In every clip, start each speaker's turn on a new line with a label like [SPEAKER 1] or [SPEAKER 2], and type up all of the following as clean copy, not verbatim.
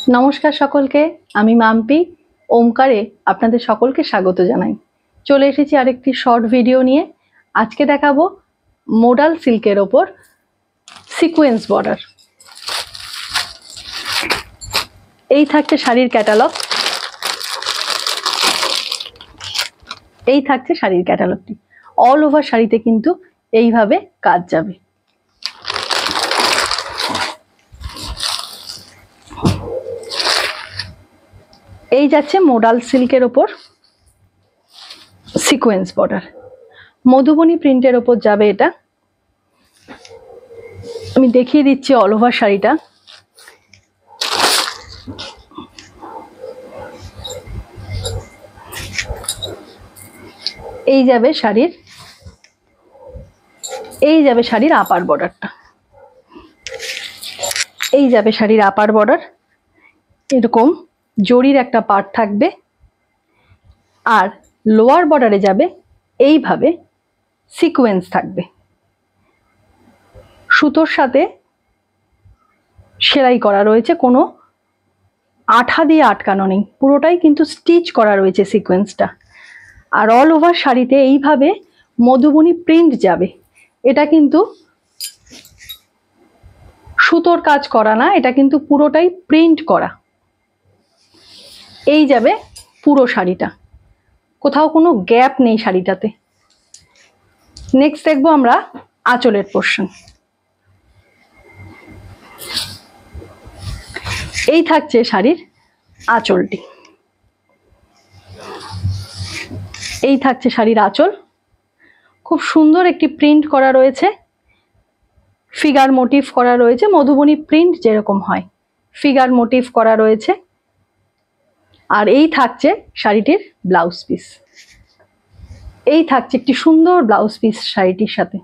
[SPEAKER 1] নমস্কার সকলকে, আমি মাম্পি। ওমকারে আপনাদের সকলকে স্বাগত জানাই। চলে এসেছি আরেকটি শর্ট ভিডিও নিয়ে। আজকে দেখাবো মোডাল সিল্কের ওপর সিকোয়েন্স বর্ডার। এই থাকছে শাড়ির ক্যাটালগ, এই থাকছে শাড়ির ক্যাটালগটি। অল ওভার শাড়িতে কিন্তু এইভাবে কাজ যাবে। এই যাচ্ছে মোডাল সিল্কের ওপর সিকোয়েন্স বর্ডার, মধুবনী প্রিন্টের ওপর যাবে এটা। আমি দেখিয়ে দিচ্ছি অল ওভার শাড়িটা। এই যাবে শাড়ির আপার বর্ডারটা, এই যাবে শাড়ির আপার বর্ডার। এরকম জরির একটা পার্ট থাকবে, আর লোয়ার বর্ডারে যাবে এইভাবে সিকোয়েন্স থাকবে। সুতোর সাথে সেলাই করা রয়েছে, কোনো আঠা দিয়ে আটকানো নেই, পুরোটাই কিন্তু স্টিচ করা রয়েছে সিকোয়েন্সটা। আর অল ওভার শাড়িতে এইভাবে মধুবনী প্রিন্ট যাবে। এটা কিন্তু সুতোর কাজ করা না, এটা কিন্তু পুরোটাই প্রিন্ট করা। এই যাবে পুরো শাড়িটা, কোথাও কোনো গ্যাপ নেই শাড়িটাতে। নেক্সট দেখবো আমরা আঁচলের পোর্শন। এই থাকছে শাড়ির আঁচলটি, এই থাকছে শাড়ির আঁচল। খুব সুন্দর একটি প্রিন্ট করা রয়েছে, ফিগার মোটিভ করা রয়েছে, মধুবনী প্রিন্ট যেরকম হয় ফিগার মোটিভ করা রয়েছে। আর এই থাকছে শাড়িটির ব্লাউজ পিস, এই থাকছে একটি সুন্দর ব্লাউজ পিস শাড়িটির সাথে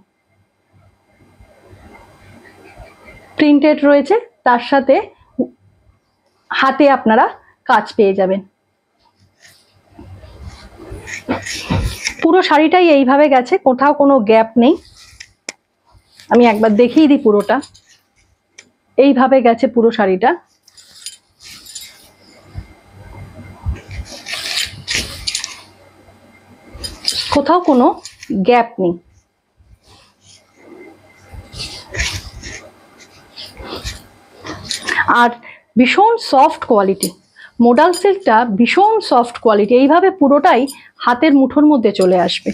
[SPEAKER 1] প্রিন্টেড রয়েছে। তার সাথে হাতে আপনারা কাজ পেয়ে যাবেন। পুরো শাড়িটাই এইভাবে গেছে, কোথাও কোনো গ্যাপ নেই। আমি একবার দেখিয়ে দিই পুরোটা। এইভাবে গেছে পুরো শাড়িটা। কোথাও কোনো গ্যাপ নেই। আর ভীষণ সফট কোয়ালিটি, মোডাল সিল্কটা ভীষণ সফট কোয়ালিটি। এইভাবে পুরোটাই হাতের মুঠোর মধ্যে চলে আসবে।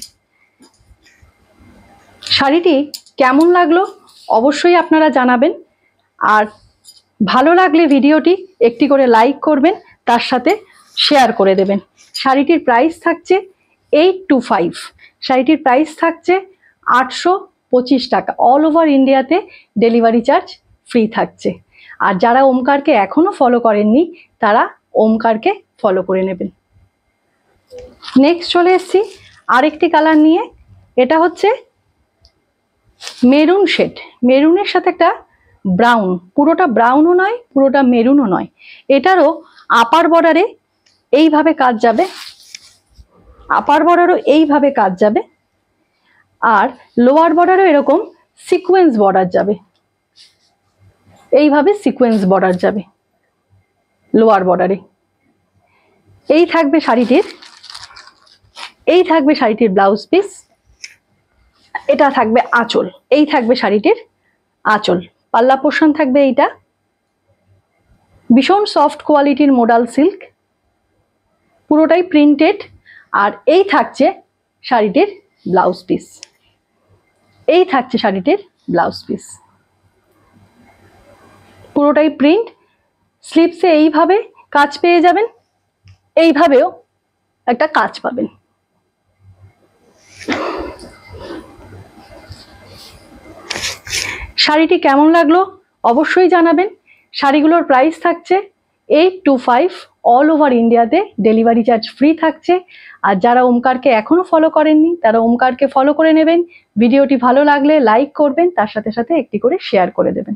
[SPEAKER 1] শাড়িটি কেমন লাগলো অবশ্যই আপনারা জানাবেন। আর ভালো লাগলে ভিডিওটি একটি করে লাইক করবেন, তার সাথে শেয়ার করে দেবেন। শাড়িটির প্রাইস থাকছে 825, শাড়িটির প্রাইস থাকছে 825 টাকা। অল ওভার ইন্ডিয়াতে ডেলিভারি চার্জ ফ্রি থাকছে। আর যারা ওমকারকে এখনো ফলো করেননি তারা ওমকারকে ফলো করে নেবেন। নেক্সট চলে এসেছি আরেকটি কালার নিয়ে। এটা হচ্ছে মেরুন শেড, মেরুনের সাথে একটা ব্রাউন, পুরোটা ব্রাউনও নয় পুরোটা মেরুনও নয়। এটারও আপার বর্ডারে এইভাবে কাজ যাবে, আপার বর্ডারও এইভাবে কাজ যাবে। আর লোয়ার বর্ডারও এরকম সিকোয়েন্স বর্ডার যাবে, এইভাবে সিকোয়েন্স বর্ডার যাবে লোয়ার বর্ডারে। এই থাকবে শাড়িটির ব্লাউজ পিস, এটা থাকবে আঁচল, এই থাকবে শাড়িটির আঁচল। পাল্লা পোর্শন থাকবে এইটা। ভীষণ সফট কোয়ালিটির মোডাল সিল্ক, পুরোটাই প্রিন্টেড। আর এই থাকছে শাড়িটির ব্লাউজ পিস, এই থাকছে শাড়িটির ব্লাউজ পিস, পুরোটাই প্রিন্ট। স্লিভসে এইভাবে কাজ পেয়ে যাবেন, এইভাবেও একটা কাজ পাবেন। শাড়িটি কেমন লাগলো অবশ্যই জানাবেন। শাড়িগুলোর প্রাইস থাকছে 825, অল ওভার ইন্ডিয়াতে ডেলিভারি চার্জ ফ্রি থাকছে। আর যারা ওমকারকে এখনো ফলো করেননি তারা ওমকারকে ফলো করে নেবেন। ভিডিওটি ভালো লাগলে লাইক করবেন, তার সাথে সাথে একটি করে শেয়ার করে দেবেন।